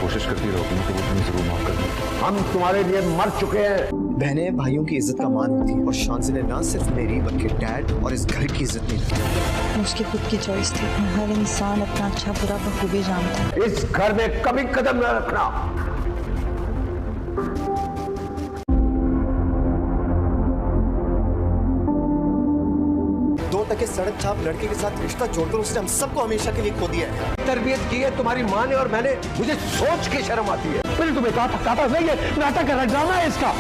कोशिश करती रहोगी तो वो तुम्हें जरूर माफ कर देंगे। हम तुम्हारे लिए मर चुके हैं। बहनें भाइयों की इज्जत का मान होती है और शांति ने ना सिर्फ मेरी बल्कि डैड और इस घर की इज्जत नहीं की। उसकी खुद की चॉइस थी। हर इंसान अपना अच्छा बुरा बखूबी जानता है। इस घर में कभी कदम न रखना। दो टके सड़क छाप लड़के के साथ रिश्ता जोड़कर उसने हम सबको हमेशा के लिए खो दिया है। तरबियत की है तुम्हारी माँ ने और मैंने, मुझे सोच के शर्म आती है। मैंने तुम्हें कहा था नहीं है नाटक कर रहा, ड्रामा है इसका।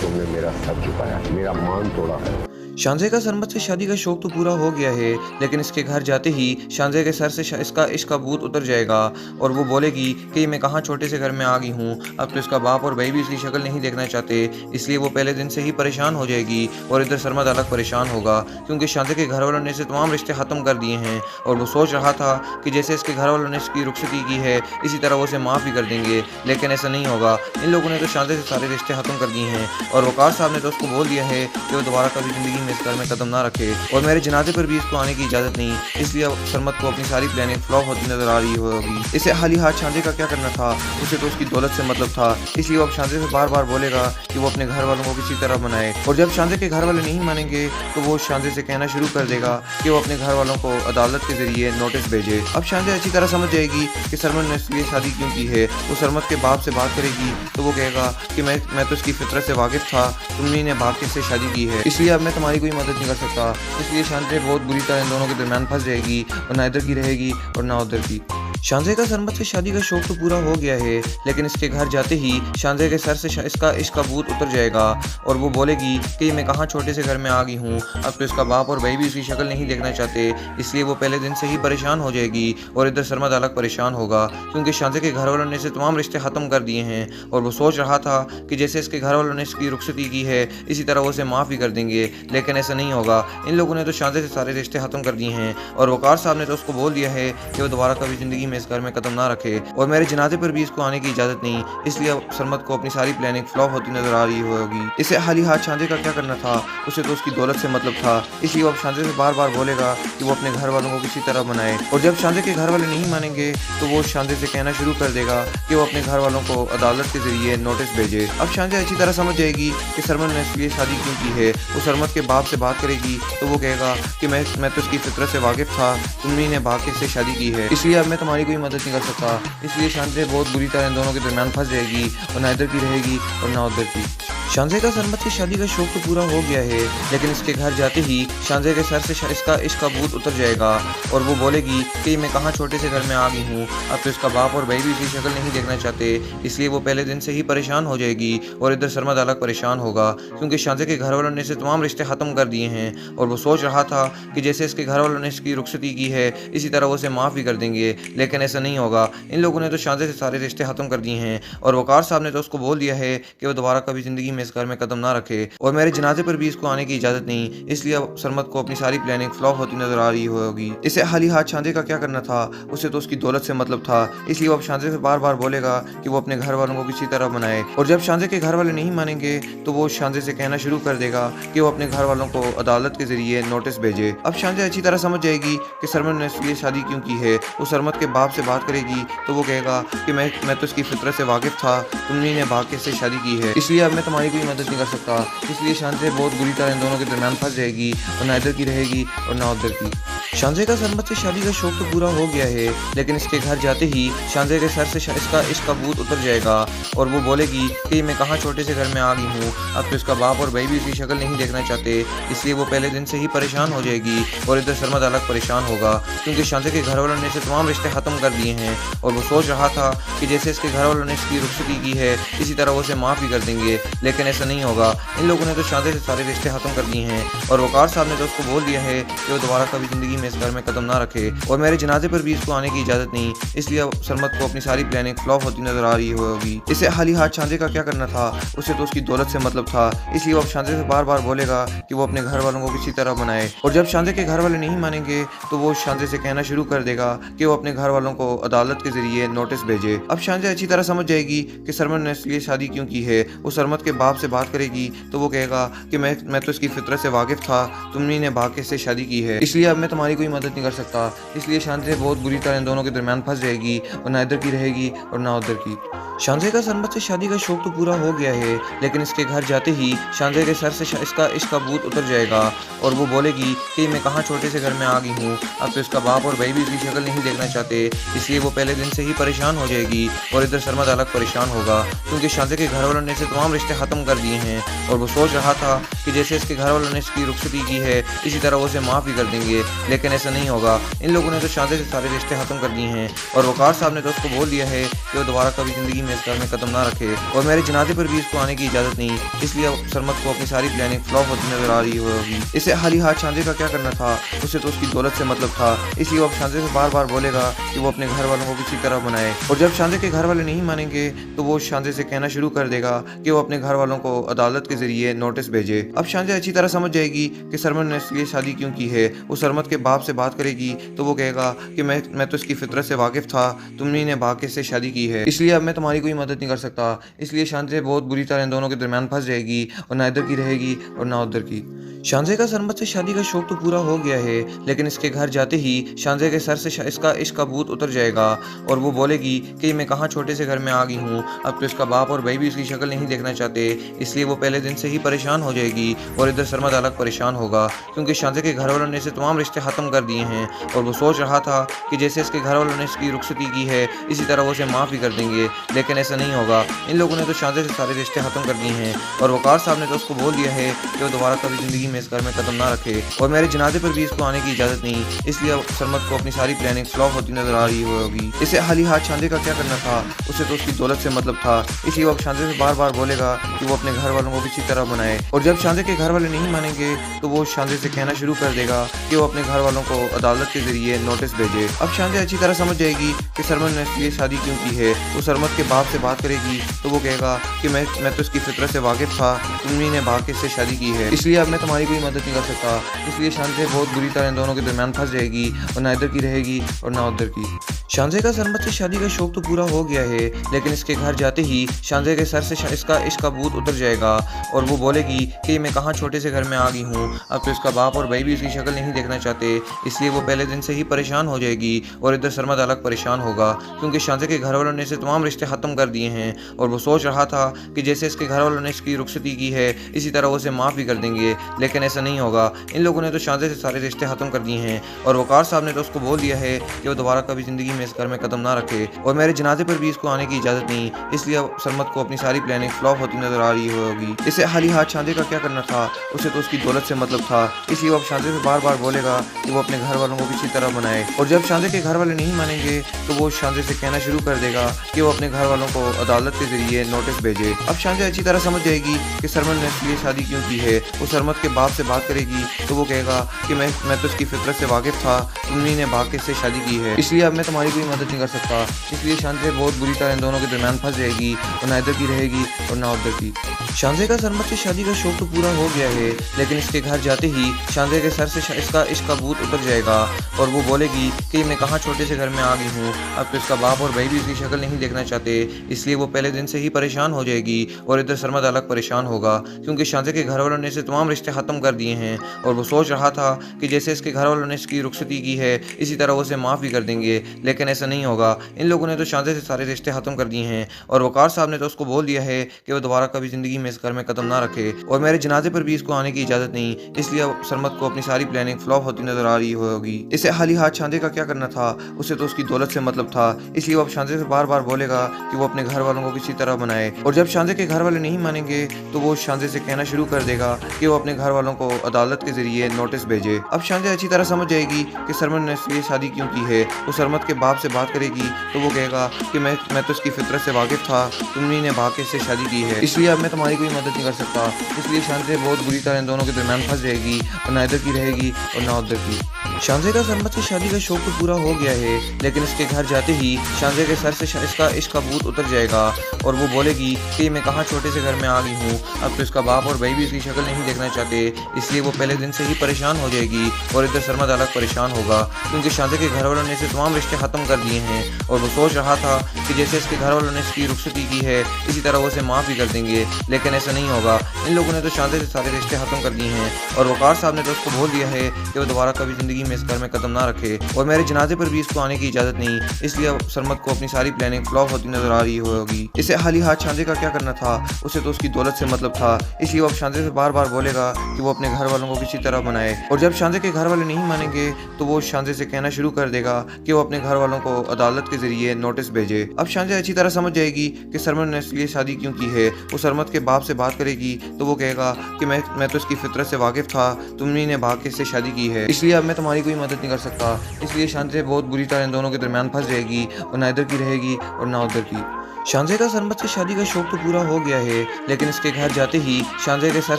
तुमने मेरा सर झुकाया, मेरा मान तोड़ा है। शांजे का सरमत से शादी का शौक तो पूरा हो गया है, लेकिन इसके घर जाते ही शांजे के सर से इसका इश्क का भूत उतर जाएगा और वो बोलेगी कि मैं कहाँ छोटे से घर में आ गई हूँ। अब तो इसका बाप और भाई भी इसकी शक्ल नहीं देखना चाहते, इसलिए वो पहले दिन से ही परेशान हो जाएगी और इधर सरमत अलग परेशान होगा क्योंकि शांजे के घर वालों ने इसे तमाम रिश्ते ख़त्म कर दिए हैं और वो सोच रहा था कि जैसे इसके घर वालों ने इसकी रुखसती की है इसी तरह वो उसे माफ़ भी कर देंगे, लेकिन ऐसा नहीं होगा। इन लोगों ने तो शांजे से सारे रिश्ते ख़त्म कर दिए हैं और वकार साहब ने तो उसको बोल दिया है कि वो दोबारा कभी ज़िंदगी में इस घर में कदम ना रखे और मेरे जनाजे पर भी इसको आने की इजाजत नहीं। इसलिए अब सरमत को अपनी सारी प्लानिंग फ्लॉप होती नजर आ रही होगी। इसे हाली हाथ शांजे का क्या करना था, उसे तो उसकी दौलत से मतलब था, इसलिए वो अब शांजे से बार बार बोलेगा कि वो अपने घर वालों को किसी तरह बनाए और जब शांजे के घर वाले नहीं मानेंगे तो वो शांजे से कहना शुरू कर देगा कि वो अपने घर वालों को अदालत के जरिए नोटिस भेजे। अब शांजे अच्छी तरह समझ जाएगी कि सरमत ने इसलिए शादी क्यों की है। वो सरमत के बाप से बात करेगी तो वो कहेगा कि मैं तो इसकी फितरत से वाकिफ था, तुमने ने बाप के से शादी की है, इसलिए अब मैं तुम्हारी कोई मदद नहीं कर सकता। इसलिए शांजे बहुत बुरी तरह इन दोनों के दरमियान फंस जाएगी और ना इधर की रहेगी और ना उधर की। शांजे का सरमत से शादी का शौक तो पूरा हो गया है, लेकिन इसके घर जाते ही शांजे के सर से इसका इश्क का भूत उतर जाएगा और वो बोलेगी कि मैं कहाँ छोटे से घर में आ गई हूँ। अब तो इसका बाप और भाई भी इसकी शक्ल नहीं देखना चाहते, इसलिए वो पहले दिन से ही परेशान हो जाएगी और इधर सरमत अलग परेशान होगा क्योंकि शांजे के घर वालों ने इसे तमाम रिश्ते ख़त्म कर दिए हैं और वो सोच रहा था कि जैसे इसके घर वालों ने इसकी रुखसती की है इसी तरह वो उसे माफ़ भी कर देंगे, लेकिन ऐसा नहीं होगा। इन लोगों ने तो शांजे से सारे रिश्ते ख़त्म कर दिए हैं और वकार साहब ने तो उसको बोल दिया है कि वो दोबारा कभी ज़िंदगी में इस घर में कदम ना रखे और मेरे जनाजे पर भी इसको आने की इजाजत नहीं। इसलिए सरमत को अपनी सारी प्लानिंग फ्लॉप होती नजर आ रही होगी। इसे हाली हाथ शांजे का क्या करना था, उसे तो उसकी दौलत से मतलब था, इसलिए वो अब शांजे से बार बार बोलेगा कि वो अपने घर वालों को किसी तरह बनाए और जब शांजे के घर वाले नहीं मानेंगे तो वो शांजे से कहना शुरू कर देगा कि वो अपने घर वालों को अदालत के जरिए नोटिस भेजे। अब शांजे अच्छी तरह समझ जाएगी कि सरमत ने इसलिए शादी क्यों की है। वो सरमत के बाप से बात करेगी तो वो कहेगा कि मैं तो उसकी फितरत से वाकिफ था, तुमने ने बाप से शादी की है, इसलिए अब मैं तुम्हारी कोई मदद नहीं कर सकता। इसलिए शांजे बहुत बुरी तरह इन दोनों के दरमियान फंस जाएगी और ना इधर की रहेगी और ना उधर की। शांजे का सरमत से शादी का शौक तो पूरा हो गया है, लेकिन इसके घर जाते ही शांजे के सर से इसका इश्क का भूत उतर जाएगा और वो बोलेगी कि मैं कहाँ छोटे से घर में आ गई हूँ। अब तो इसका बाप और भाई भी इसकी शक्ल नहीं देखना चाहते, इसलिए वो पहले दिन से ही परेशान हो जाएगी और इधर सरमत अलग परेशान होगा क्योंकि शांजे के घर वालों ने इसे तमाम रिश्ते ख़त्म कर दिए हैं और वो सोच रहा था कि जैसे इसके घर वालों ने इसकी रुखसती की है इसी तरह वो उसे माफ़ भी कर देंगे, लेकिन ऐसा नहीं होगा। इन लोगों ने तो शांजे से सारे रिश्ते ख़त्म कर दिए हैं और वकार साहब ने तो उसको बोल दिया है कि वो दोबारा कभी ज़िंदगी में इस घर में कदम ना रखे और मेरे जनाजे पर भी इसको आने की इजाज़त नहीं। इसलिए अब सरमत को अपनी सारी प्लानिंग फ्लॉप होती नजर आ रही होगी। इसे हाली हाथ शांजे का क्या करना था, उसे तो उसकी दौलत से मतलब था, इसलिए वो अब शांजे से बार बार बोलेगा कि वो अपने घर वालों को किसी तरह बनाए और जब शांजे के घर वाले नहीं मानेंगे तो वो शांजे से कहना शुरू कर देगा कि वो अपने घर वालों को अदालत के जरिए नोटिस भेजे। अब शांजे अच्छी तरह समझ जाएगी कि सरमत ने इसलिए शादी क्यों की है। वो सरमत के बाप से बात करेगी तो वो कहेगा कि मैं तो इसकी फितरत से वाकिफ था, तुमने ने बाप से शादी की है, इसलिए अब मैं तुम्हारी कोई मदद नहीं कर सकता। इसलिए शांजे बहुत बुरी तरह इन दोनों के दरमियान फंस जाएगी और ना इधर की रहेगी और ना उधर की। शांजे का सरमत से शादी का शौक तो पूरा हो गया है, लेकिन इसके घर जाते ही शांजे के सर से इसका इश्क का भूत उतर जाएगा और वो बोलेगी कि मैं कहाँ छोटे से घर में आ गई हूँ। अब तो इसका बाप और भाई भी इसकी शक्ल नहीं देखना चाहते, इसलिए वो पहले दिन से ही परेशान हो जाएगी और इधर सरमत अलग परेशान होगा क्योंकि शांजे के घर वालों ने इसे तमाम रिश्ते ख़त्म कर दिए हैं और वो सोच रहा था कि जैसे इसके घर वालों ने इसकी रुखसती की है इसी तरह वो उसे माफ़ भी कर देंगे, लेकिन ऐसा नहीं होगा। इन लोगों ने तो शांजे से सारे रिश्ते ख़त्म कर दिए हैं और वकार साहब ने तो उसको बोल दिया है कि वो दोबारा कभी ज़िंदगी में इस घर में कदम ना रखे और मेरे जनाजे पर भी इसको आने की इजाज़त नहीं। इसलिए अब सरमत को अपनी सारी प्लानिंग फ्लॉप होती नजर आ रही होगी। इसे हाली हाथ शांजे का क्या करना था, उसे तो उसकी दौलत से मतलब था, इसलिए वो अब शांजे से बार बार बोलेगा कि वो अपने घर वालों को किसी तरह बनाए और जब शांजे के घर वाले नहीं मानेंगे तो वो शांजे से कहना शुरू कर देगा कि वो अपने घर वालों को अदालत के जरिए नोटिस भेजे। अब शांजे अच्छी तरह समझ जाएगी कि सरमत ने इसलिए शादी क्यों की है। वो सरमत के बाप से बात करेगी तो वो कहेगा कि मैं तो इसकी फितरत से वाकिफ था, तुमने ने बाप से शादी की है, इसलिए अब मैं तुम्हारी तुम्हारी कोई मदद नहीं कर सकता, इसलिए शांजे बहुत बुरी तरह इन दोनों के दरमियान फंस जाएगी और ना इधर की रहेगी और ना उधर की। शांजे का सरमत से शादी का शौक तो पूरा हो गया है, लेकिन इसके घर जाते ही शांजे के सर से इसका इश्क का भूत उतर जाएगा और वो बोलेगी कि मैं कहाँ छोटे से घर में आ गई हूँ। अब तो इसका बाप और भाई भी इसकी शक्ल नहीं देखना चाहते, इसलिए वो पहले दिन से ही परेशान हो जाएगी और इधर सरमद अलग परेशान होगा क्योंकि शांजे के घर वालों ने इसे तमाम रिश्ते ख़त्म कर दिए हैं और वो सोच रहा था कि जैसे इसके घर वालों ने इसकी रुखसती की है इसी तरह वो उसे माफ़ भी कर देंगे, लेकिन ऐसा नहीं होगा। इन लोगों ने तो शांजे से सारे रिश्ते ख़त्म कर दिए हैं और वकार साहब ने तो उसको बोल दिया है कि वो दोबारा कभी ज़िंदगी में इस घर में कदम ना रखे और मेरे जनाजे पर भी इसको आने की इजाज़त नहीं, इसलिए सरमद को अपनी सारी प्लानिंग फ्लॉप होती नजर आ रही होगी। इसे हाली हाथ शांजे का क्या करना था, उसे तो उसकी दौलत से मतलब था, इसलिए वो अब शांजे से बार बार बोलेगा कि वो अपने घर वालों को किसी तरह बनाए और जब शांजे के घर वाले नहीं मानेंगे तो वो शांजे से कहना शुरू कर देगा कि वो अपने घर वालों को अदालत के जरिए नोटिस भेजे। अब शांजे अच्छी तरह समझ जाएगी कि सरमद ने इसलिए शादी क्यों की है। वो सरमद के बाप से बात करेगी तो वो कहेगा कि मैं तो इसकी फितरत से वाकिफ था, तुमने ने भाग्य से शादी की है, इसलिए अब मैं तुम्हारी कोई मदद नहीं कर सकता। इसलिए शांजे बहुत बुरी तरह इन दोनों के दरमियान फंस जाएगी और ना इधर की रहेगी और ना उधर की। शांजे का सरमद से शादी का शौक तो पूरा हो गया है, लेकिन इसके घर जाते ही शांजे के सर से इसका इश्क का भूत उतर जाएगा और वो बोलेगी कि मैं कहाँ छोटे से घर में आ गई हूँ। अब तो इसका बाप और भाई भी इसकी शक्ल नहीं देखना चाहते, इसलिए वो पहले दिन से ही परेशान हो जाएगी और इधर सरमद अलग परेशान होगा क्योंकि शांजे के घर वालों ने इसे तमाम रिश्ते ख़त्म कर दिए हैं और वो सोच रहा था कि जैसे इसके घर वालों ने इसकी रुखसती की है इसी तरह वो उसे माफ़ भी कर देंगे, लेकिन ऐसा नहीं होगा। इन लोगों ने तो शांजे से सारे रिश्ते ख़त्म कर दिए हैं और वकार साहब ने तो उसको बोल दिया है कि वो दोबारा कभी ज़िंदगी में इस घर में कदम ना रखे और मेरे जनाजे पर भी इसको आने की इजाज़त नहीं, इसलिए सरमद को अपनी सारी प्लानिंग फ्लॉप होती नजर आ रही होगी। इसे हाली हाथ शांजे का क्या करना था, उसे तो उसकी दौलत से मतलब था, इसलिए वो अब शांजे से बार बार बोलेगा कि वो अपने घर वालों को किसी तरह बनाए और जब शांजे के घर वाले नहीं मानेंगे तो वो शांजे से कहना शुरू कर देगा कि वो अपने घर वालों को अदालत के जरिए नोटिस भेजे। अब शांजे अच्छी तरह समझ जाएगी कि सरमद ने इसलिए शादी क्यों की है। वो सरमद के बाप से बात करेगी तो वो कहेगा कि मैं तो इसकी फितरत से वाकिफ था, तुमने ने भाग्य से शादी की है, इसलिए अब मैं तुम्हारी कोई मदद नहीं कर सकता। इसलिए शांजे बहुत बुरी तरह इन दोनों के दरमियान फंस जाएगी और ना इधर की रहेगी और ना उधर की। शांजे का सरमद से शादी का शौक तो पूरा हो गया है, लेकिन इसके घर जाते ही शांजे के सर से इसका इश्क का भूत उतर जाएगा और वो बोलेगी कि मैं कहाँ छोटे से घर में आ गई हूँ। अब तो इसका बाप और भाई भी इसकी शक्ल नहीं देखना चाहते, इसलिए वो पहले दिन से ही परेशान हो जाएगी और इधर सरमद अलग परेशान होगा क्योंकि शांजे के घर वालों ने इसे तमाम रिश्ते ख़त्म कर दिए हैं और वो सोच रहा था कि जैसे इसके घर वालों ने इसकी रुखसती की है इसी तरह वो उसे माफ़ भी कर देंगे, लेकिन ऐसा नहीं होगा। इन लोगों ने तो शांजे से सारे रिश्ते ख़त्म कर दिए हैं और वकार साहब ने तो उसको बोल दिया है कि वो दोबारा कभी ज़िंदगी में इस घर में कदम ना रखे और मेरे जनाजे पर भी इसको आने की इजाज़त नहीं, इसलिए सरमद को अपनी सारी प्लानिंग फ्लॉप होती नजर आ रही होगी। इसे हाली हाथ शांजे का क्या करना था, उसे तो उसकी दौलत से मतलब था, इसलिए वो अब शांजे से बार बार बोलेगा कि वो अपने घर वालों को किसी तरह बनाए और जब शांजे के घर वाले नहीं मानेंगे तो वो शांजे से कहना शुरू कर देगा कि वो अपने घर वालों को अदालत के जरिए नोटिस भेजे। अब शांजे अच्छी तरह समझ जाएगी कि सरमद ने इसलिए शादी क्यों की है। वो सरमद के बाप से बात करेगी तो वो कहेगा कि मैं तो इसकी फितरत से वाकिफ था, तुमने ने भाग्य से शादी की है, इसलिए अब मैं तुम्हारी कोई मदद नहीं कर सकता। इसलिए शांजे बहुत बुरी तरह इन दोनों के दरमियान फंस जाएगी और ना इधर की रहेगी और ना उधर की। शांजे का सरमद से शादी का शौक तो पूरा हो गया है, लेकिन इसके घर जाते ही शांजे के सर से इसका इश्क का भूत उतर जाएगा और वो बोलेगी कि मैं कहाँ छोटे से घर में आ गई हूँ। अब तो इसका बाप और भाई भी इसकी शक्ल नहीं देखना चाहते, इसलिए वो पहले दिन से ही परेशान हो जाएगी और इधर सरमद अलग परेशान होगा क्योंकि शांजे के घर वालों ने इसे तमाम रिश्ते ख़त्म कर दिए हैं और वो सोच रहा था कि जैसे इसके घर वालों ने इसकी रुखसती की है इसी तरह वो उसे माफ़ भी कर देंगे, लेकिन ऐसा नहीं होगा। इन लोगों ने तो शांजे से सारे रिश्ते ख़त्म कर दिए हैं और वकार साहब ने तो उसको बोल दिया है कि वो दोबारा कभी ज़िंदगी में इस घर में कदम ना रखे और मेरे जनाजे पर भी इसको आने की इजाज़त नहीं, इसलिए सरमद को अपनी सारी प्लानिंग फ्लॉप होती नजर आ रही होगी। इसे हाली हाथ शांजे का क्या करना था, उसे तो उसकी दौलत से मतलब था, इसलिए वो अब शांजे से बार बार बोलेगा कि वो अपने घर वालों को किसी तरह बनाए और जब शांजे के घर वाले नहीं मानेंगे तो वो शांजे से कहना शुरू कर देगा कि वो अपने घर वालों को अदालत के जरिए नोटिस भेजे। अब शांजे अच्छी तरह समझ जाएगी कि सरमद ने इसलिए शादी क्यों की है। वो सरमद के बाप से बात करेगी तो वो कहेगा कि मैं तो इसकी फितरत से वाकिफ था, तुमने ने भाग्य से शादी की है, इसलिए अब मैं तुम्हारी कोई मदद नहीं कर सकता। इसलिए शांजे बहुत बुरी तरह इन दोनों के दरमियान फंस जाएगी और ना इधर की रहेगी और ना उधर की। शांजे का सरमद से शादी का शौक तो पूरा हो गया है, लेकिन इसके घर जाते ही शांजे के सर से इसका इश्क का भूत उतर जाएगा और वो बोलेगी कि मैं कहाँ छोटे से घर में आ गई हूँ। अब तो इसका बाप और भाई भी इसकी शक्ल नहीं देखना चाहते, इसलिए वो पहले दिन से ही परेशान हो जाएगी और इधर सरमद अलग परेशान होगा क्योंकि शांजे के घर वालों ने इसे तमाम रिश्ते ख़त्म कर दिए हैं और वो सोच रहा था कि जैसे इसके घर वालों ने इसकी रुखसती की है इसी तरह वो उसे माफ़ भी कर देंगे, लेकिन ऐसा नहीं होगा। इन लोगों ने तो शांजे से सारे रिश्ते ख़त्म कर दिए हैं और वकार साहब ने तो उसको बोल दिया है कि वो दोबारा कभी ज़िंदगी में इस घर में कदम ना रखे और मेरे जनाजे पर भी इसको आने की इजाजत नहीं, इसलिए अब सरमद को अपनी सारी प्लानिंग फ्लॉप होती नजर आ रही होगी। इसे हाली हाथ शांजे का क्या करना था, उसे तो उसकी दौलत से मतलब था, इसलिए वो अब शांजे से बार बार बोलेगा कि वो अपने घर वालों को किसी तरह बनाए। और जब शांजे के घर वाले नहीं मानेंगे तो वो शांजे से कहना शुरू कर देगा कि वो अपने घर वालों को अदालत के जरिए नोटिस भेजे। अब शांजे अच्छी तरह समझ जाएगी कि सरमद ने इसलिए शादी क्यों की है। वो सरमद के बाप से बात करेगी तो वो कहेगा कि मैं तो इसकी फितरत से वाकिफ था, तुमने ने भाग के इससे शादी की है, इसलिए अब मैं तुम्हारी कोई मदद नहीं कर सकता। इसलिए शांजे बहुत बुरी तरह इन दोनों के दरमियान फंस जाएगी और ना इधर की रहेगी और ना उधर की। शांजे का सरमद से शादी का शौक तो पूरा हो गया है, लेकिन इसके घर जाते ही शांजे के सर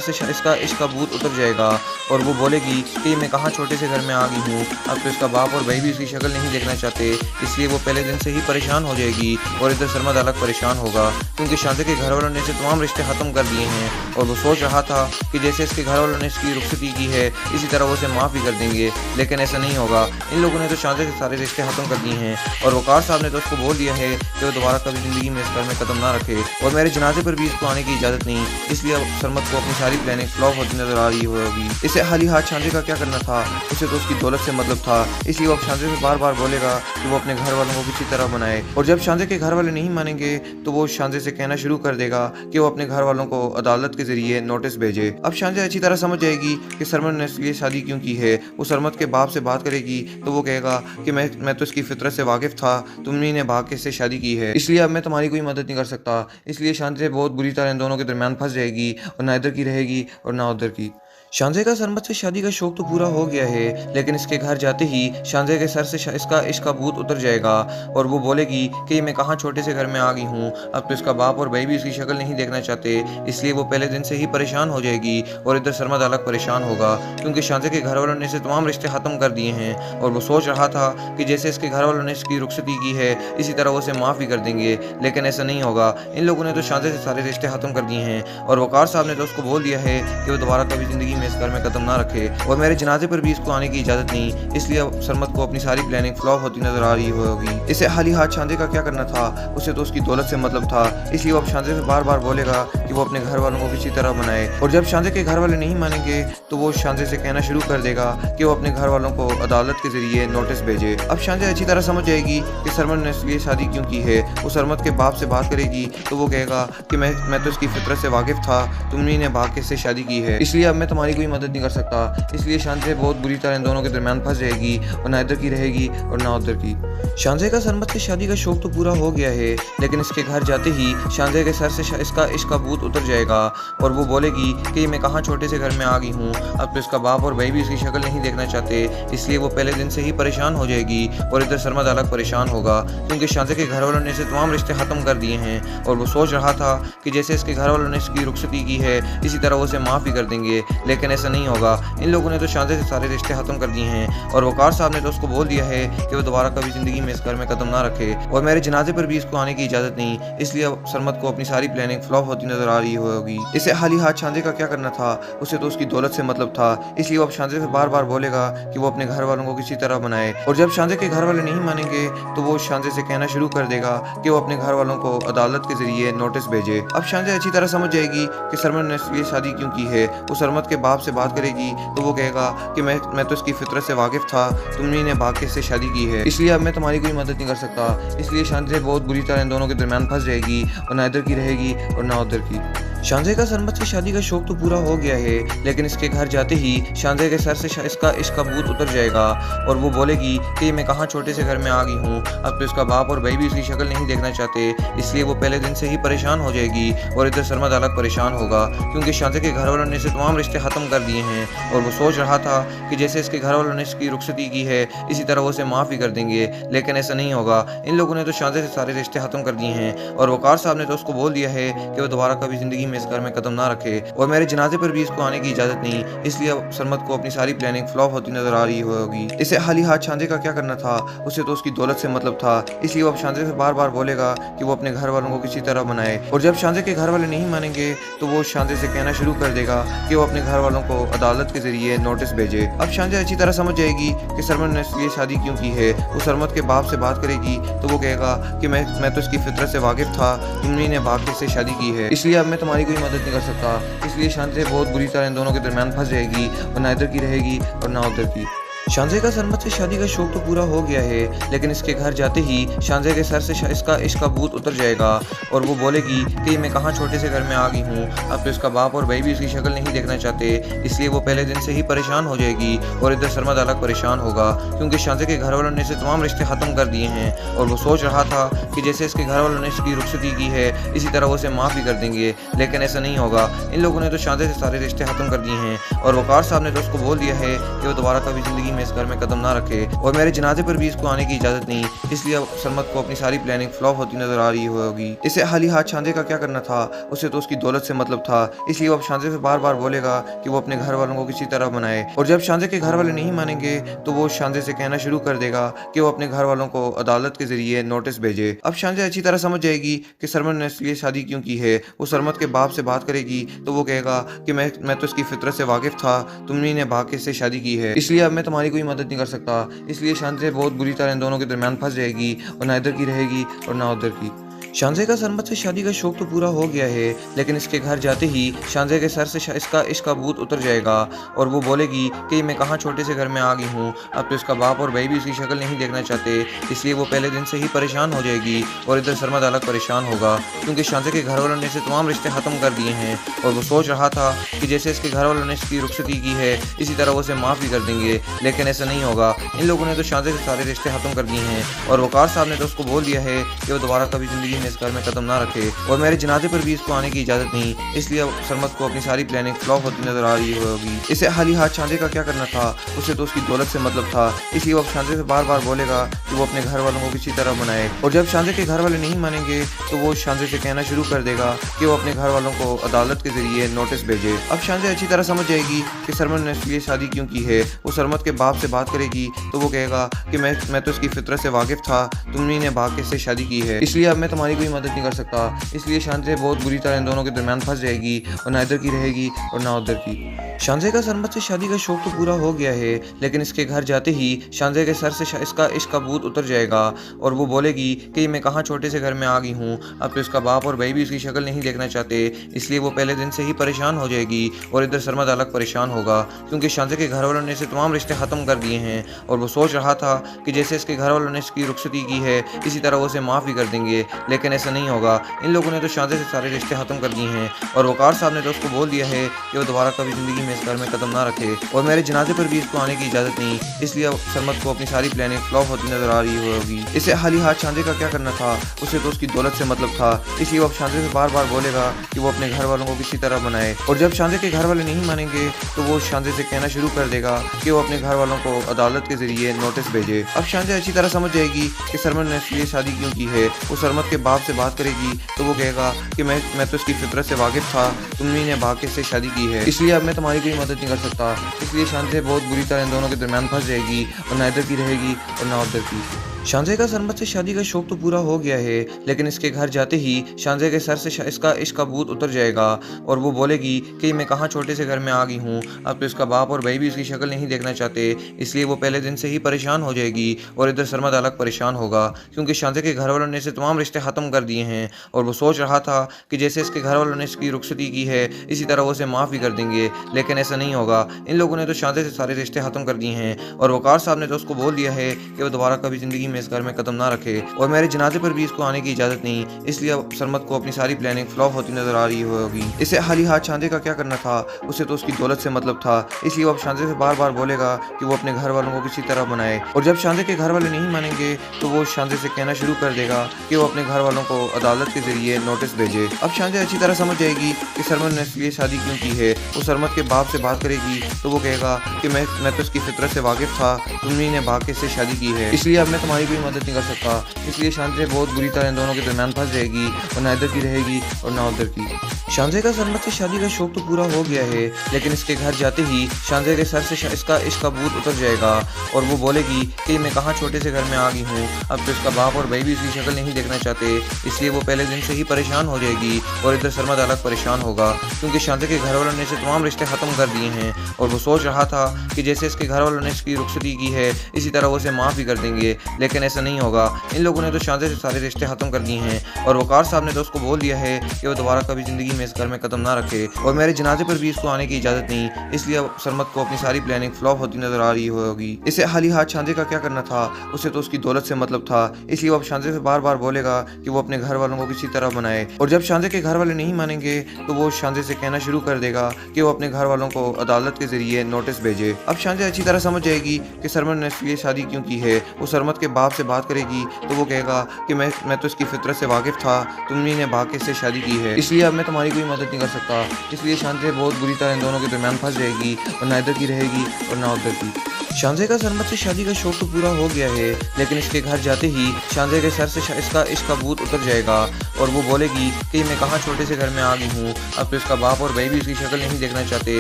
से इसका इश्क का भूत उतर जाएगा और वो बोलेगी कि मैं कहाँ छोटे से घर में आ गई हूँ। अब तो इसका बाप और भाई भी उसकी शक्ल नहीं देखना चाहते, इसलिए वो पहले दिन से ही परेशान हो जाएगी और इधर सरमद अलग परेशान होगा क्योंकि शांजे के घर वालों ने इसे तमाम रिश्ते ख़त्म कर दिए हैं और वो सोच रहा था कि जैसे इसके घर वालों ने इसकी रुखसती की है इसी तरह वो उसे माफ़ भी कर देंगे, लेकिन ऐसा नहीं होगा। इन लोगों ने तो शांजे के सारे रिश्ते ख़त्म कर दिए हैं और वकार साहब ने तो उसको बोल दिया है कि वो दोबारा कभी ज़िंदगी में इस घर में कदम ना रखे और मेरे जनाजे पर भी इसको आने की इजाज़त नहीं, इसलिए अब सरमद को अपनी सारी प्लानिंग फ्लॉप होती नजर आ रही होगी। इसे हाली हाथ शांजे का क्या करना था, उसे तो उसकी दौलत से मतलब था, इसलिए वो अब शांजे से बार बार बोलेगा कि वो अपने घर वालों को किसी तरह बनाए। और जब शांजे के घर वाले नहीं मानेंगे तो वो शांजे से कहना शुरू कर देगा कि वो अपने घर वालों को अदालत के जरिए नोटिस भेजे। अब शांजे अच्छी तरह समझ जाएगी कि सरमद ने इसलिए शादी क्यों की है। वो सरमद के बाप से बात करेगी तो वो कहेगा कि मैं तो इसकी फितरत से वाकिफ था, तुमने ने भाग के इससे शादी की है, इसलिए अब मैं तुम्हारी कोई मदद नहीं कर सकता। इसलिए शांजे बहुत बुरी तरह इन दोनों के दरमियान फंस जाएगी और ना इधर की रहेगी और ना उधर की। शांजे का सरमद से शादी का शौक तो पूरा हो गया है, लेकिन इसके घर जाते ही शांजे के सर से इसका इश्क का भूत उतर जाएगा और वो बोलेगी कि मैं कहाँ छोटे से घर में आ गई हूँ। अब तो इसका बाप और भाई भी इसकी शक्ल नहीं देखना चाहते, इसलिए वो पहले दिन से ही परेशान हो जाएगी और इधर सरमद अलग परेशान होगा क्योंकि शांजे के घर वालों ने इसे तमाम रिश्ते ख़त्म कर दिए हैं और वो सोच रहा था कि जैसे इसके घर वालों ने इसकी रुखसती की है इसी तरह वो उसे माफ़ भी कर देंगे, लेकिन ऐसा नहीं होगा। इन लोगों ने तो शांजे से सारे रिश्ते ख़त्म कर दिए हैं और वकार साहब ने तो उसको बोल दिया है कि वो दोबारा कभी ज़िंदगी में इस घर में कदम ना रखे और मेरे जनाजे पर भी इसको आने की इजाज़त नहीं, इसलिए अब सरमद को अपनी सारी प्लानिंग फ्लॉप होती नजर आ रही होगी। इसे हाली हाथ शांजे का क्या करना था, उसे तो उसकी दौलत से मतलब था, इसलिए वो अब शांजे से बार बार बोलेगा कि वो अपने घर वालों को किसी तरह बनाए। और जब शांजे के घर वाले नहीं मानेंगे तो वो शांजे से कहना शुरू कर देगा कि वो अपने घर वालों को अदालत के जरिए नोटिस भेजे। अब शांजे अच्छी तरह समझ जाएगी कि सरमद ने इसलिए शादी क्यों की है। वो सरमद के बाप से बात करेगी तो वो कहेगा कि मैं तो इसकी फितरत से वाकिफ था, तुमने ने भाग के इससे शादी की है, इसलिए अब मैं तुम्हारी कोई मदद नहीं कर सकता। इसलिए शांजे बहुत बुरी तरह इन दोनों के दरमियान फंस जाएगी और ना इधर की रहेगी और ना उधर की। शांजे का सरमद से शादी का शौक तो पूरा हो गया है, लेकिन इसके घर जाते ही शांजे के सर से इसका इश्क का भूत उतर जाएगा और वो बोलेगी कि मैं कहाँ छोटे से घर में आ गई हूँ। अब तो इसका बाप और भाई भी इसकी शक्ल नहीं देखना चाहते, इसलिए वो पहले दिन से ही परेशान हो जाएगी और इधर सरमद अलग परेशान होगा क्योंकि शांजे के घर वालों ने इसे तमाम रिश्ते ख़त्म कर दिए हैं और वो सोच रहा था कि जैसे इसके घर वालों ने इसकी रुखसती की है इसी तरह वो उसे माफ़ भी कर देंगे, लेकिन ऐसा नहीं होगा। इन लोगों ने तो शांजे से सारे रिश्ते ख़त्म कर दिए हैं और वकार साहब ने तो उसको बोल दिया है कि वो दोबारा कभी ज़िंदगी में इस घर में कदम ना रखे और मेरे जनाजे पर भी इसको आने की इजाज़त नहीं, इसलिए अब सरमद को अपनी सारी प्लानिंग फ्लॉप होती नजर आ रही होगी। इसे हाली हाथ शांजे का क्या करना था, उसे तो उसकी दौलत से मतलब था, इसलिए वो अब शांजे से बार बार बोलेगा कि वो अपने घर वालों को किसी तरह बनाए। और जब शांजे के घर वाले नहीं मानेंगे तो वो शांजे से कहना शुरू कर देगा कि वो अपने घर वालों को अदालत के जरिए नोटिस भेजे। अब शांजे अच्छी तरह समझ जाएगी कि सरमद ने इसलिए शादी क्यों की है। वो सरमद के बाप से बात करेगी तो वो कहेगा कि मैं तो इसकी फितरत से वाकिफ था, तुमने ने भाग के इससे शादी की है, इसलिए अब मैं तुम्हारी कोई मदद नहीं कर सकता। इसलिए शांजे बहुत बुरी तरह इन दोनों के दरमियान फंस जाएगी और ना इधर की रहेगी और ना उधर की। शांजे का सरमद से शादी का शौक तो पूरा हो गया है, लेकिन इसके घर जाते ही शांजे के सर से इसका इश्क का भूत उतर जाएगा और वो बोलेगी कि मैं कहाँ छोटे से घर में आ गई हूँ। अब तो इसका बाप और भाई भी इसकी शक्ल नहीं देखना चाहते, इसलिए वो पहले दिन से ही परेशान हो जाएगी और इधर सरमद अलग परेशान होगा क्योंकि शांजे के घर वालों ने इसे तमाम रिश्ते ख़त्म कर दिए हैं और वो सोच रहा था कि जैसे इसके घर वालों ने इसकी रुखसती की है इसी तरह वो उसे माफ़ भी कर देंगे, लेकिन ऐसा नहीं होगा। इन लोगों ने तो शांजे से सारे रिश्ते ख़त्म कर दिए हैं और वकार साहब ने तो उसको बोल दिया है कि वो दोबारा कभी ज़िंदगी में इस घर में कदम ना रखे और मेरे जनाजे पर भी इसको आने की इजाज़त नहीं, इसलिए अब सरमद को अपनी सारी प्लानिंग फ्लॉप होती नजर आ रही होगी। इसे हाली हाथ शांजे का क्या करना था, उसे तो उसकी दौलत से मतलब था, इसलिए वो अब शांजे से बार बार बोलेगा कि वो अपने घर वालों को किसी तरह बनाए। और जब शांजे के घर वाले नहीं मानेंगे तो वो शांजे से कहना शुरू कर देगा कि वो अपने घर वालों को अदालत के जरिए नोटिस भेजे। अब शांजे अच्छी तरह समझ जाएगी कि सरमद ने इसलिए शादी क्यों की है। वो सरमद के बाप से बात करेगी तो वो कहेगा कि मैं तो इसकी फितरत से वाकिफ था, तुमने ने भाग के इससे शादी की है, इसलिए अब मैं तुम्हारी कोई मदद नहीं कर सकता। इसलिए शांजे बहुत बुरी तरह इन दोनों के दरमियान फंस जाएगी और ना इधर की रहेगी और ना उधर की। शानजे का सरमत से शादी का शौक तो पूरा हो गया है, लेकिन इसके घर जाते ही शानजे के सर से इसका इश्क का भूत उतर जाएगा और वो बोलेगी कि मैं कहाँ छोटे से घर में आ गई हूँ। अब तो इसका बाप और भाई भी इसकी शक्ल नहीं देखना चाहते, इसलिए वो पहले दिन से ही परेशान हो जाएगी और इधर सरमद अलग परेशान होगा क्योंकि शानजे के घर वालों ने इसे तमाम रिश्ते ख़त्म कर दिए हैं और वो सोच रहा था कि जैसे इसके घर वालों ने इसकी रुखसती की है इसी तरह वो उसे माफ़ भी कर देंगे, लेकिन ऐसा नहीं होगा। इन लोगों ने तो शानजे से सारे रिश्ते ख़त्म कर दिए हैं और वकार साहब ने तो उसको बोल दिया है कि वो दोबारा कभी ज़िंदगी में इस घर में कदम ना रखे और मेरे जनाजे पर भी इसको आने की इजाज़त नहीं, इसलिए सरमद को अपनी सारी प्लानिंग फ्लॉप होती नजर आ रही होगी। इसे हाली हाथ शानजे का क्या करना था, उसे तो उसकी दौलत से मतलब था, इसलिए वो अब शानजे से बार बार बोलेगा कि वो अपने घर वालों को किसी तरह बनाए और जब शानजे के घर वाले नहीं मानेंगे तो वो शानजे से कहना शुरू कर देगा कि वो अपने घर वालों को अदालत के जरिए नोटिस भेजे। अब शानजे अच्छी तरह समझ जाएगी कि सरमद ने इसलिए शादी क्यों की है। वो सरमद के बाप से बात करेगी तो वो कहेगा कि मैं तो इसकी फितरत से वाकिफ था, तुमने ने भाग्य से शादी की है, इसलिए अब मैं तुम्हारी कोई मदद नहीं कर सकता। इसलिए शानजे बहुत बुरी तरह इन दोनों के दरमियान फंस जाएगी और ना इधर की रहेगी और ना उधर की। शानजे का सरमद से शादी का शौक तो पूरा हो गया है, लेकिन इसके घर जाते ही शानजे के सर से इसका इश्क का भूत उतर जाएगा और वो बोलेगी कि मैं कहाँ छोटे से घर में आ गई हूँ। अब तो इसका बाप और भाई भी इसकी शक्ल नहीं देखना चाहते, इसलिए वो पहले दिन से ही परेशान हो जाएगी और इधर सरमद अलग परेशान होगा क्योंकि शानजे के घर वालों ने इसे तमाम रिश्ते ख़त्म कर दिए हैं और वो सोच रहा था कि जैसे इसके घर वालों ने इसकी रुखसती की है इसी तरह वो उसे माफ़ भी कर देंगे, लेकिन ऐसा नहीं होगा। इन लोगों ने तो शानजे से सारे रिश्ते ख़त्म कर दिए हैं और वकार साहब ने तो उसको बोल दिया है कि वो दोबारा कभी ज़िंदगी में इस घर में कदम ना रखे और मेरे जनाजे पर भी इसको आने की इजाज़त नहीं, इसलिए सरमद को अपनी सारी प्लानिंग फ्लॉप होती नजर आ रही होगी। इसे हाली हाथ शानजे का क्या करना था, उसे तो उसकी दौलत से मतलब था, इसलिए वो अब शानजे से बार बार बोलेगा कि वो अपने घर वालों को किसी तरह बनाए और जब शानजे के घर वाले नहीं मानेंगे तो वो शानजे से कहना शुरू कर देगा कि वो अपने घर वालों को अदालत के जरिए नोटिस भेजे। अब शानजे अच्छी तरह समझ जाएगी कि सरमद ने इसलिए शादी क्यों की है। वो सरमद के बाप से बात करेगी तो वो कहेगा कि मैं तो इसकी फितरत से वाकिफ था, तुमने ने भाग्य से शादी की है, इसलिए अब मैं तुम्हारी कोई मदद नहीं कर सकता। इसलिए शानजे बहुत बुरी तरह इन दोनों के दरमियान फंस जाएगी और ना इधर की रहेगी और ना उधर की। शानजे का सरमद से शादी का शौक तो पूरा हो गया है, लेकिन इसके घर जाते ही शानजे के सर से इसका इश्क का भूत उतर जाएगा और वो बोलेगी कि मैं कहाँ छोटे से घर में आ गई हूँ। अब तो इसका बाप और भाई भी इसकी शक्ल नहीं देखना चाहते, इसलिए वो पहले दिन से ही परेशान हो जाएगी और इधर सरमद अलग परेशान होगा क्योंकि शानजे के घर वालों ने इसे तमाम रिश्ते ख़त्म कर दिए हैं और वो सोच रहा था कि जैसे इसके घर वालों ने इसकी रुखसती की है इसी तरह वो उसे माफ़ भी कर देंगे, लेकिन ऐसा नहीं होगा। इन लोगों ने तो शानजे से सारे रिश्ते ख़त्म कर दिए हैं और वकार साहब ने तो उसको बोल दिया है कि वो दोबारा कभी ज़िंदगी में इस घर में कदम ना रखे और मेरे जनाजे पर भी इसको आने की इजाज़त नहीं, इसलिए सरमद को अपनी सारी प्लानिंग फ्लॉप होती नजर आ रही होगी। इसे हाली हाथ शानजे का क्या करना था, उसे तो उसकी दौलत से मतलब था, इसलिए वो अब शानजे से बार बार बोलेगा कि वो अपने घर वालों को किसी तरह बनाए और जब शानजे के घर वाले नहीं मानेंगे तो वो शानजे से कहना शुरू कर देगा कि वो अपने घर वालों को अदालत के जरिए नोटिस भेजे। अब शानजे अच्छी तरह समझ जाएगी कि सरमद ने इसलिए शादी क्यों की है। वो सरमद के बाप से बात करेगी तो वो कहेगा कि मैं तो इसकी फितरत से वाकिफ था, तुमने ने भाग्य से शादी की है, इसलिए अब मैं तुम्हारी कोई मदद नहीं कर सकता। इसलिए शानजे बहुत बुरी तरह इन दोनों के दरमियान फंस जाएगी और ना इधर की रहेगी और ना उधर की। शानजे का सरमद से शादी का शौक तो पूरा हो गया है, लेकिन इसके घर जाते ही शानजे के सर से इसका इश्क का भूत उतर जाएगा और वो बोलेगी कि मैं कहाँ छोटे से घर में आ गई हूँ। अब तो इसका बाप और भाई भी इसकी शक्ल नहीं देखना चाहते, इसलिए वो पहले दिन से ही परेशान हो जाएगी और इधर सरमद अलग परेशान होगा क्योंकि शानजे के घर वालों ने इसे तमाम रिश्ते ख़त्म कर दिए हैं और वो सोच रहा था कि जैसे इसके घर वालों ने इसकी रुखसती की है इसी तरह वो उसे माफ़ भी कर देंगे, लेकिन ऐसा नहीं होगा। इन लोगों ने तो शानजे से सारे रिश्ते ख़त्म कर दिए हैं और वकार साहब ने तो उसको बोल दिया है कि वो दोबारा कभी ज़िंदगी में इस घर में कदम ना रखे और मेरे जनाजे पर भी इसको आने की इजाज़त नहीं, इसलिए सरमद को अपनी सारी प्लानिंग फ्लॉप होती नजर आ रही होगी। इसे हाली हाथ शानजे का क्या करना था, उसे तो उसकी दौलत से मतलब था, इसलिए वो अब शानजे से बार बार बोलेगा कि वो अपने घर वालों को किसी तरह बनाए और जब शानजे के घर वाले नहीं मानेंगे तो वो शानजे से कहना शुरू कर देगा कि वो अपने घर वालों को अदालत के जरिए नोटिस भेजे। अब शानजे अच्छी तरह समझ जाएगी कि सरमद ने इसलिए शादी क्यों की है। वो सरमद के बाप से बात करेगी तो वो कहेगा कि मैं तो इसकी फितरत से वाकिफ था, तुमने ने भाग्य से शादी की है, इसलिए अब मैं तुम्हारी कोई मदद नहीं कर सकता। इसलिए शानजे बहुत बुरी तरह इन दोनों के दरमियान फंस जाएगी और ना इधर की रहेगी और ना उधर की। शानजे का सरमद से शादी का शौक तो पूरा हो गया है, लेकिन इसके घर जाते ही शानजे के सर से इसका इश्क का भूत उतर जाएगा और वो बोलेगी कि मैं कहाँ छोटे से घर में आ गई हूँ। अब तो इसका बाप और भाई भी इसकी शक्ल नहीं देखना चाहते, इसलिए वो पहले दिन से ही परेशान हो जाएगी और इधर सरमद अलग परेशान होगा क्योंकि शानजे के घर वालों ने इसे तमाम रिश्ते ख़त्म कर दिए हैं और वो सोच रहा था कि जैसे इसके घर वालों ने इसकी रुखसती की है इसी तरह वो उसे माफ़ भी कर देंगे, लेकिन लेकिन ऐसा नहीं होगा। इन लोगों ने तो शांति से सारे रिश्ते खत्म कर दिए हैं और वकार साहब ने तो उसको बोल दिया है कि वो दोबारा कभी जिंदगी में इस घर में कदम ना रखे और मेरे जनाजे पर भी इसको आने की इजाजत नहीं, इसलिए अब सरमत को अपनी सारी प्लानिंग फ्लॉप होती नजर आ रही होगी। इसे हाली हाथ शांजे का क्या करना था, उसे तो उसकी दौलत से मतलब था, इसलिए वो अब शांजे से बार बार बोलेगा कि वो अपने घर वालों को किसी तरह बनाए और जब शांजे के घर वाले नहीं मानेंगे तो वो शांजे से कहना शुरू कर देगा कि वो अपने घर वालों को अदालत के जरिए नोटिस भेजे। अब शांजे अच्छी तरह समझ जाएगी कि सरमत ने इसलिए शादी क्यों की है। वो सरमत के बाप से बात करेगी तो वो कहेगा कि मैं तो इसकी फितरत से वाकिफ था, तुमने ने भाग्य से शादी की है, इसलिए अब मैं तुम्हारी कोई मदद नहीं कर सकता। इसलिए शांजे बहुत बुरी तरह इन दोनों के दरमियान फंस जाएगी और ना इधर की रहेगी और ना उधर की। शांजे का सरमत से शादी का शौक तो पूरा हो गया है, लेकिन इसके घर जाते ही शांजे के सर से इसका इश्क का भूत उतर जाएगा और वो बोलेगी कि मैं कहाँ छोटे से घर में आ गई हूँ। अब तो इसका बाप और भाई भी उसकी शक्ल नहीं देखना चाहते,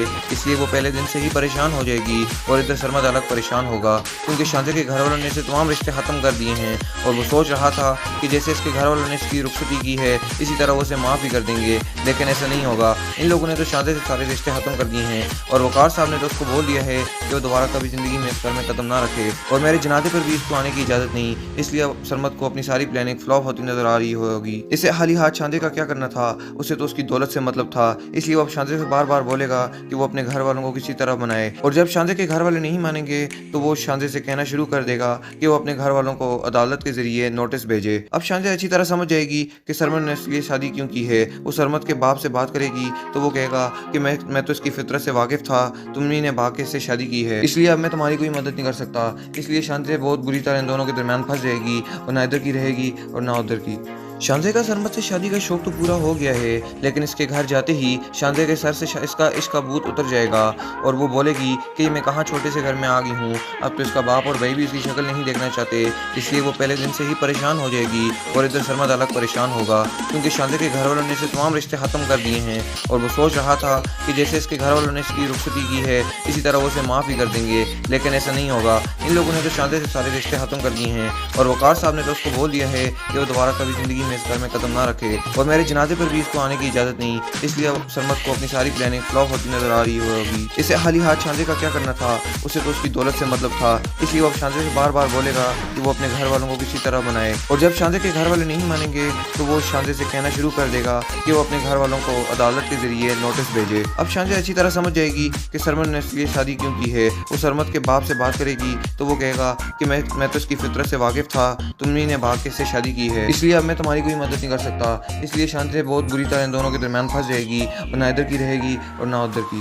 इसलिए वो पहले दिन से ही परेशान हो जाएगी और इधर सरमत अलग परेशान होगा क्योंकि शांजे के घर वालों ने इसे तमाम रिश्ते खत्म कर दिए हैं और वो सोच रहा था कि जैसे इसके घर वालों ने इसकी रुखसती की है इसी तरह वो उसे माफ़ भी कर देंगे, लेकिन ऐसा नहीं होगा। इन लोगों ने तो शांजे से सारे रिश्ते खत्म कर दिए हैं और वकार साहब ने तो उसको बोल दिया है कि वो दोबारा कभी जिंदगी में इस घर में कदम ना रखे और मेरे जनाजे पर भी इसको आने की इजाजत नहीं, इसलिए अब सरमत को अपनी सारी प्लानिंग फ्लॉप होती नजर आ रही होगी। इसे हाली हाथ शांजे का क्या करना था, उसे तो उसकी दौलत से मतलब था, इसलिए वो अब शांजे से बार बार बोलेगा कि वो अपने घर वालों को किसी तरह बनाए और जब शांजे के घर वाले नहीं मानेंगे तो वो शांजे से कहना शुरू कर देगा कि वो अपने घर वालों को अदालत के जरिए नोटिस भेजे। अब शांजे अच्छी तरह समझ जाएगी कि सरमत ने इसलिए शादी क्यों की है। वो सरमत के बाप से बात करेगी तो वो कहेगा कि मैं तो इसकी फितरत से वाकिफ था, तुमने ने भाग्य से शादी की है, इसलिए अब मैं तुम्हारी कोई मदद नहीं कर सकता। इसलिए शांजे बहुत बुरी तरह इन दोनों के दरमियान फंस जाएगी और ना इधर की रहेगी और ना उधर की। शांजे का सरमत से शादी का शौक तो पूरा हो गया है, लेकिन इसके घर जाते ही शांजे के सर से इसका इश्क का भूत उतर जाएगा और वो बोलेगी कि मैं कहाँ छोटे से घर में आ गई हूँ। अब तो इसका बाप और भाई भी उसकी शक्ल नहीं देखना चाहते, इसलिए वो पहले दिन से ही परेशान हो जाएगी और इधर सरमत अलग परेशान होगा क्योंकि शांजे के घर वालों ने इसे तमाम रिश्ते खत्म कर दिए हैं और वो सोच रहा था कि जैसे इसके घर वालों ने इसकी रुखसती की है इसी तरह वो उसे माफ़ भी कर देंगे, लेकिन ऐसा नहीं होगा। इन लोगों ने तो शांजे से सारे रिश्ते खत्म कर दिए हैं और वकार साहब ने तो उसको बोल दिया है कि वो दोबारा कभी जिंदगी में इस घर में कदम ना रखे और मेरे जनाजे पर भी इसको आने की इजाजत नहीं, इसलिए अब सरमत को अपनी सारी प्लानिंग फ्लॉप होती नजर आ रही होगी। इसे हाली हाथ शांजे का क्या करना था, उसे तो उसकी दौलत से मतलब था, इसलिए वो अब शांजे से बार बार बोलेगा कि वो अपने घर वालों को किसी तरह बनाए और जब शांजे के घर वाले नहीं मानेंगे तो वो शांजे से कहना शुरू कर देगा कि वो अपने घर वालों को अदालत के जरिए नोटिस भेजे। अब शांजे अच्छी तरह समझ जाएगी कि सरमत ने इसलिए शादी क्यों की है। वो सरमत के बाप से बात करेगी तो वो कहेगा कि मैं तो इसकी फितरत से वाकिफ था, तुमने ने भाग्य से शादी की है, इसलिए अब मैं तुम्हारी कोई मदद नहीं कर सकता। इसलिए शांजे बहुत बुरी तरह इन दोनों के दरमियान फंस जाएगी और ना इधर की रहेगी और ना उधर की।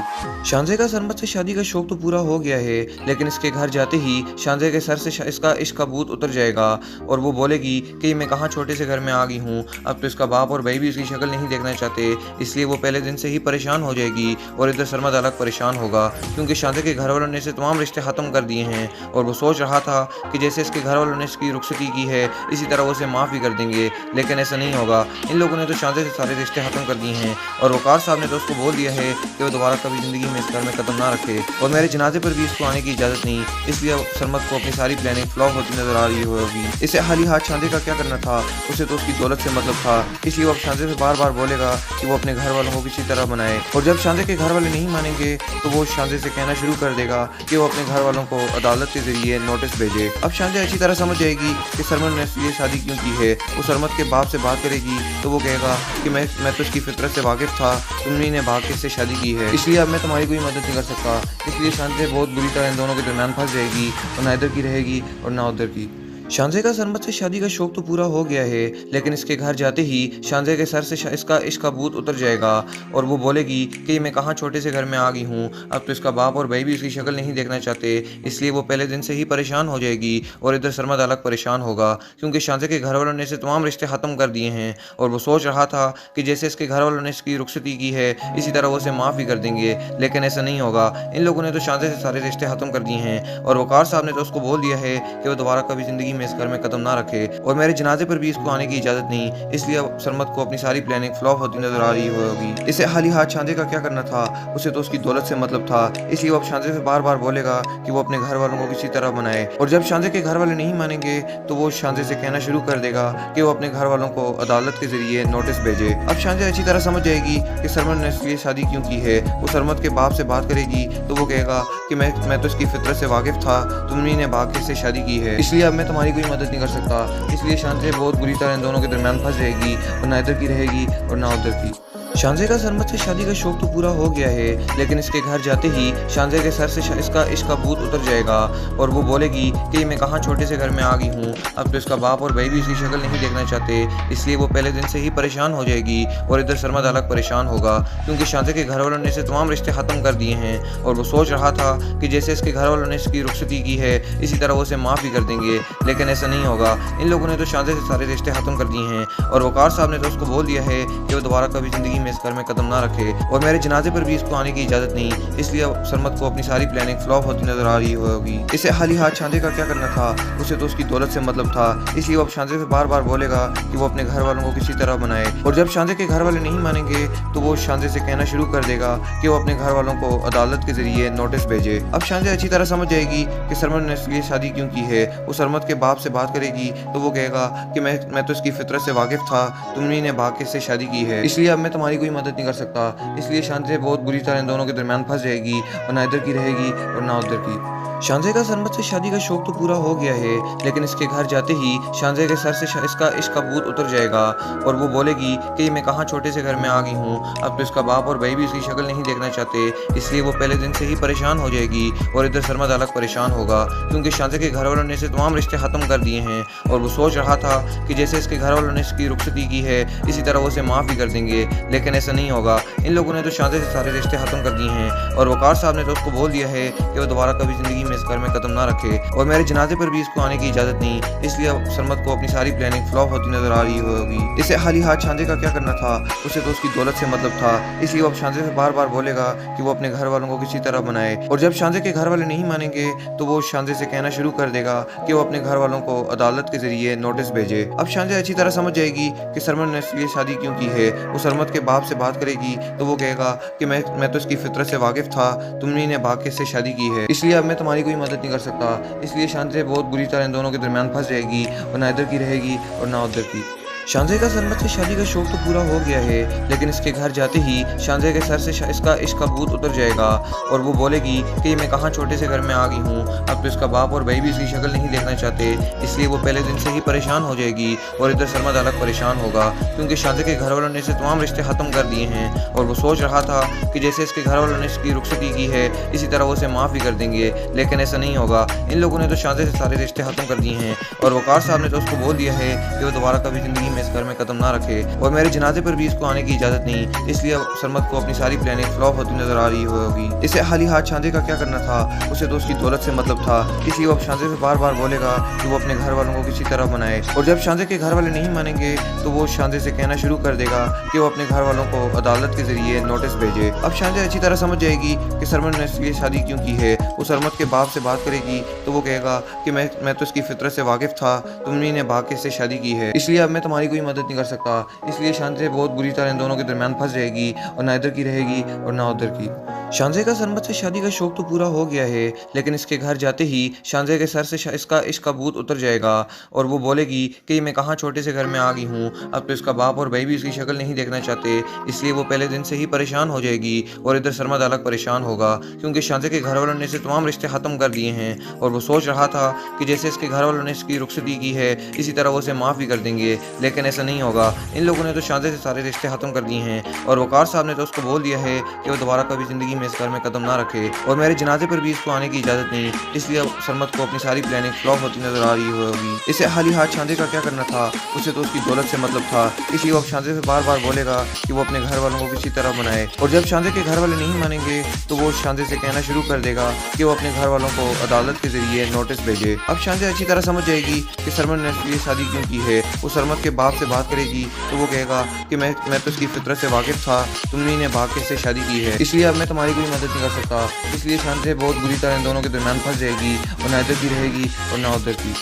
शांजे का सरमत से शादी का शौक तो पूरा हो गया है, लेकिन इसके घर जाते ही शांजे के सर से इसका इश्क का भूत उतर जाएगा और वो बोलेगी कि मैं कहाँ छोटे से घर में आ गई हूँ। अब तो इसका बाप और भाई भी उसकी शक्ल नहीं देखना चाहते, इसलिए वो पहले दिन से ही परेशान हो जाएगी और इधर सरमत अलग परेशान होगा क्योंकि शांजे के घर वालों ने इसे तमाम रिश्ते खत्म कर दिए हैं और वो सोच रहा था कि जैसे इसके घर वालों ने इसकी रुखसती की है इसी तरह वो उसे माफ़ भी कर देंगे, लेकिन ऐसा नहीं होगा। इन लोगों ने तो शांजे से सारे रिश्ते खत्म कर दिए हैं और वकार साहब ने तो उसको बोल दिया है कि वो दोबारा कभी जिंदगी में इस घर में कदम ना रखे और मेरे जनाजे पर भी इसको आने की इजाजत नहीं, इसलिए सरमत को अपनी सारी प्लानिंग फ्लॉप होती नजर आ रही होगी। इसे हाली हाथ शांजे का क्या करना था, उसे तो उसकी दौलत से मतलब था, इसलिए वो अब शांजे से बार बार बोलेगा कि वो अपने घर वालों को किसी तरह बनाए और जब शांजे के घर वाले नहीं मानेंगे तो वो शांजे से कहना शुरू कर देगा कि वो अपने घर वालों को अदालत के जरिए नोटिस भेजे। अब शांजे अच्छी तरह समझ जाएगी कि सरमत ने इसलिए शादी क्यों की है। वो सरमत के बाप से बात करेगी तो वो कहेगा कि मैं तो इसकी फितरत से वाकिफ था, तुमने ने भाग्य से शादी की है, इसलिए अब मैं तुम्हारी कोई मदद नहीं कर सकता। इसलिए शांजे बहुत बुरी तरह इन दोनों के दरमियान फंस जाएगी और ना इधर की रहेगी और ना उधर की। शांजे का सरमत से शादी का शौक तो पूरा हो गया है, लेकिन इसके घर जाते ही शांजे के सर से इसका इश्क का भूत उतर जाएगा और वो बोलेगी कि मैं कहाँ छोटे से घर में आ गई हूँ। अब तो इसका बाप और भाई भी उसकी शक्ल नहीं देखना चाहते, इसलिए वो पहले दिन से ही परेशान हो जाएगी और इधर सरमत अलग परेशान होगा क्योंकि शांजे के घर वालों ने इसे तमाम रिश्ते खत्म कर दिए हैं और वो सोच रहा था कि जैसे इसके घर वालों ने इसकी रुखसती की है इसी तरह वो उसे माफ़ भी कर देंगे, लेकिन ऐसा नहीं होगा। इन लोगों ने तो शांजे से सारे रिश्ते खत्म कर दिए हैं और वकार साहब ने तो उसको बोल दिया है कि वो दोबारा कभी जिंदगी में इस घर में कदम ना रखे और मेरे जनाजे पर भी इसको आने की इजाजत नहीं, इसलिए अब सरमत को अपनी सारी प्लानिंग फ्लॉप होती नजर आ रही होगी। इसे हाली हाथ शांजे का क्या करना था, उसे तो उसकी दौलत से मतलब था, इसलिए वो अब शांजे से बार बार बोलेगा कि वो अपने घर वालों को किसी तरह बनाए और जब शांजे के घर वाले नहीं मानेंगे तो वो शांजे से कहना शुरू कर देगा कि वो अपने घर वालों को अदालत के जरिए नोटिस भेजे। अब शांजे अच्छी तरह समझ जाएगी कि सरमत ने इसलिए शादी क्यों की है। वो सरमत के बाप से बात करेगी तो वो कहेगा कि मैं तो इसकी फितरत से वाकिफ था, तुमने ने भाग्य से शादी की है, इसलिए अब मैं तुम्हारी तुम्हारी कोई मदद नहीं कर सकता, इसलिए शांजे बहुत बुरी तरह इन दोनों के दरमियान फंस जाएगी और ना इधर की रहेगी और ना उधर की। शांजे का सरमत से शादी का शौक तो पूरा हो गया है, लेकिन इसके घर जाते ही शांजे के सर से इसका इश्क का भूत उतर जाएगा और वो बोलेगी कि मैं कहाँ छोटे से घर में आ गई हूँ। अब तो इसका बाप और भाई भी इसकी शक्ल नहीं देखना चाहते, इसलिए वो पहले दिन से ही परेशान हो जाएगी और इधर सरमत अलग परेशान होगा क्योंकि शांजे के घर वालों ने इसे तमाम रिश्ते ख़त्म कर दिए हैं और वो सोच रहा था कि जैसे इसके घर वालों ने इसकी रुखसती की है इसी तरह वो उसे माफ़ भी कर देंगे, लेकिन ऐसा नहीं होगा। इन लोगों ने तो शांजे से सारे रिश्ते ख़त्म कर दिए हैं और वकार साहब ने तो उसको बोल दिया है कि वो दोबारा कभी ज़िंदगी में इस घर में कदम ना रखे और मेरे जनाजे पर भी इसको आने की इजाज़त नहीं, इसलिए अब सरमत को अपनी सारी प्लानिंग फ्लॉप होती नजर आ रही होगी। इसे हाली हाथ शांजे का क्या करना था, उसे तो उसकी दौलत से मतलब था, इसलिए वो अब शांजे से बार बार बोलेगा कि वो अपने घर वालों को किसी तरह बनाए और जब शांजे के घर वाले नहीं मानेंगे तो वो शांजे से कहना शुरू कर देगा कि वो अपने घर वालों को अदालत के जरिए नोटिस भेजे। अब शांजे अच्छी तरह समझ जाएगी कि सरमत ने इसलिए शादी क्यों की है। वो सरमत के बाप से बात करेगी तो वो कहेगा कि मैं तो इसकी फितरत से वाकिफ था, तुमने ने भाग के इससे शादी की है, इसलिए अब मैं तुम्हारी कोई मदद नहीं कर सकता। इसलिए शांजे बहुत बुरी तरह इन दोनों के दरमियान फंस जाएगी और ना इधर की रहेगी और ना उधर की। शांजे का सरमत से शादी का शौक तो पूरा हो गया है, लेकिन इसके घर जाते ही शांजे के सर से इसका इश्क का भूत उतर जाएगा और वो बोलेगी कि मैं कहाँ छोटे से घर में आ गई हूँ। अब तो इसका बाप और भाई भी इसकी शक्ल नहीं देखना चाहते, इसलिए वो पहले दिन से ही परेशान हो जाएगी और इधर सरमत अलग परेशान होगा क्योंकि शांजे के घर वालों ने इसे तमाम रिश्ते ख़त्म कर दिए हैं और वो सोच रहा था कि जैसे इसके घर वालों ने इसकी रुखसती की है इसी तरह वो उसे माफ़ भी कर देंगे, लेकिन ऐसा नहीं होगा। इन लोगों ने तो शांजे से सारे रिश्ते ख़त्म कर दिए हैं और वकार साहब ने तो उसको बोल दिया है कि वो दोबारा कभी ज़िंदगी में इस घर में कदम ना रखे और मेरे जनाजे पर भी इसको आने की इजाज़त नहीं, इसलिए अब सरमत को अपनी सारी प्लानिंग फ्लॉप होती नजर आ रही होगी। इसे हाली हाथ शांजे का क्या करना था, उसे तो उसकी दौलत से मतलब था, इसलिए वो अब शांजे से बार बार बोलेगा कि वो अपने घर वालों को किसी तरह बनाए और जब शांजे के घर वाले नहीं मानेंगे तो वो शांजे से कहना शुरू कर देगा कि वो अपने घर वालों को अदालत के जरिए नोटिस भेजे। अब शांजे अच्छी तरह समझ जाएगी कि सरमत ने इसलिए शादी क्यों की है। वो सरमत के बाप से बात करेगी तो वो कहेगा कि मैं तो इसकी फितरत से वाकिफ था, तुमने ने भाग के इससे शादी की है, इसलिए अब मैं तुम्हारी कोई मदद नहीं कर सकता। इसलिए शांजे बहुत बुरी तरह इन दोनों के दरमियान फंस जाएगी और ना इधर की रहेगी और ना उधर की। शांजे का सरमत से शादी का शौक तो पूरा हो गया है, लेकिन इसके घर जाते ही शांजे के सर से इसका इश्क का भूत उतर जाएगा और वो बोलेगी कि मैं कहाँ छोटे से घर में आ गई हूँ। अब तो इसका बाप और भाई भी इसकी शक्ल नहीं देखना चाहते, इसलिए वो पहले दिन से ही परेशान हो जाएगी और इधर सरमत अलग परेशान होगा क्योंकि शांजे के घर वालों ने इसे तमाम रिश्ते ख़त्म कर दिए हैं और वो सोच रहा था कि जैसे इसके घर वालों ने इसकी रुखसती की है इसी तरह वो उसे माफ़ भी कर देंगे, लेकिन ऐसा नहीं होगा। इन लोगों ने तो शांजे से सारे रिश्ते ख़त्म कर दिए हैं और वकार साहब ने तो उसको बोल दिया है कि वो दोबारा कभी ज़िंदगी में इस घर में कदम ना रखे और मेरे जनाजे पर भी इसको आने की इजाज़त नहीं, इसलिए अब सरमत को अपनी सारी प्लानिंग फ्लॉप होती नजर आ रही होगी। इसे हाली हाथ शांजे का क्या करना था, उसे तो उसकी दौलत से मतलब था, इसलिए वो अब शांजे से बार बार बोलेगा कि वो अपने घर वालों को किसी तरह बनाए और जब शांजे के घर वाले नहीं मानेंगे तो वो शांजे से कहना शुरू कर देगा कि वो अपने घर वालों को अदालत के जरिए नोटिस भेजे। अब शांजे अच्छी तरह समझ जाएगी कि सरमत ने इसलिए शादी क्यों की है। वो सरमत के बाप से बात करेगी तो वो कहेगा कि मैं तो इसकी फितरत से वाकिफ था, तुमने ने भाग के इससे शादी की है, इसलिए अब मैं तुम्हारी कोई मदद नहीं कर सकता। इसलिए शांजे बहुत बुरी तरह इन दोनों के दरमियान फंस जाएगी और ना इधर की रहेगी और ना उधर की। शांजे का सरमत से शादी का शौक तो पूरा हो गया है, लेकिन इसके घर जाते ही शांजे के सर से इसका इश्क का भूत उतर जाएगा और वो बोलेगी कि मैं कहाँ छोटे से घर में आ गई हूँ। अब तो इसका बाप और भाई भी इसकी शक्ल नहीं देखना चाहते, इसलिए वो पहले दिन से ही परेशान हो जाएगी और इधर सरमत अलग परेशान होगा क्योंकि शांजे के घर वालों ने इसे तमाम रिश्ते ख़त्म कर दिए हैं और वो सोच रहा था कि जैसे इसके घर वालों ने इसकी रुखसती की है इसी तरह वो उसे माफ़ भी कर देंगे, लेकिन ऐसा नहीं होगा। इन लोगों ने तो शांजे से सारे रिश्ते ख़त्म कर दिए हैं और वकार साहब ने तो उसको बोल दिया है कि वो दोबारा कभी ज़िंदगी में इस घर में कदम ना रखे और मेरे जनाजे पर भी इसको आने की इजाज़त नहीं, इसलिए अब सरमत को अपनी सारी प्लानिंग फ्लॉप होती नजर आ रही होगी। इसे हाली हाथ शांजे का क्या करना था, उसे तो उसकी दौलत से मतलब था, इसलिए वो अब शांजे से बार बार बोलेगा कि वो अपने घर वालों को किसी तरह बनाए और जब शांजे के घर वाले नहीं मानेंगे तो वो शांजे से कहना शुरू कर देगा कि वो अपने घर वालों को अदालत के जरिए नोटिस भेजे। अब शांजे अच्छी तरह समझ जाएगी कि सरमत ने इसलिए शादी क्यों की है। वो सरमत के बाप से बात करेगी तो वो कहेगा कि मैं तो इसकी फितरत से वाकिफ था, तुमने ने भाग के इससे शादी की है, इसलिए अब मैं तुम्हारी कोई मदद नहीं कर सकता। इसलिए शांजे बहुत बुरी तरह इन दोनों के दरमियान फंस जाएगी और ना इधर की रहेगी और ना उधर की।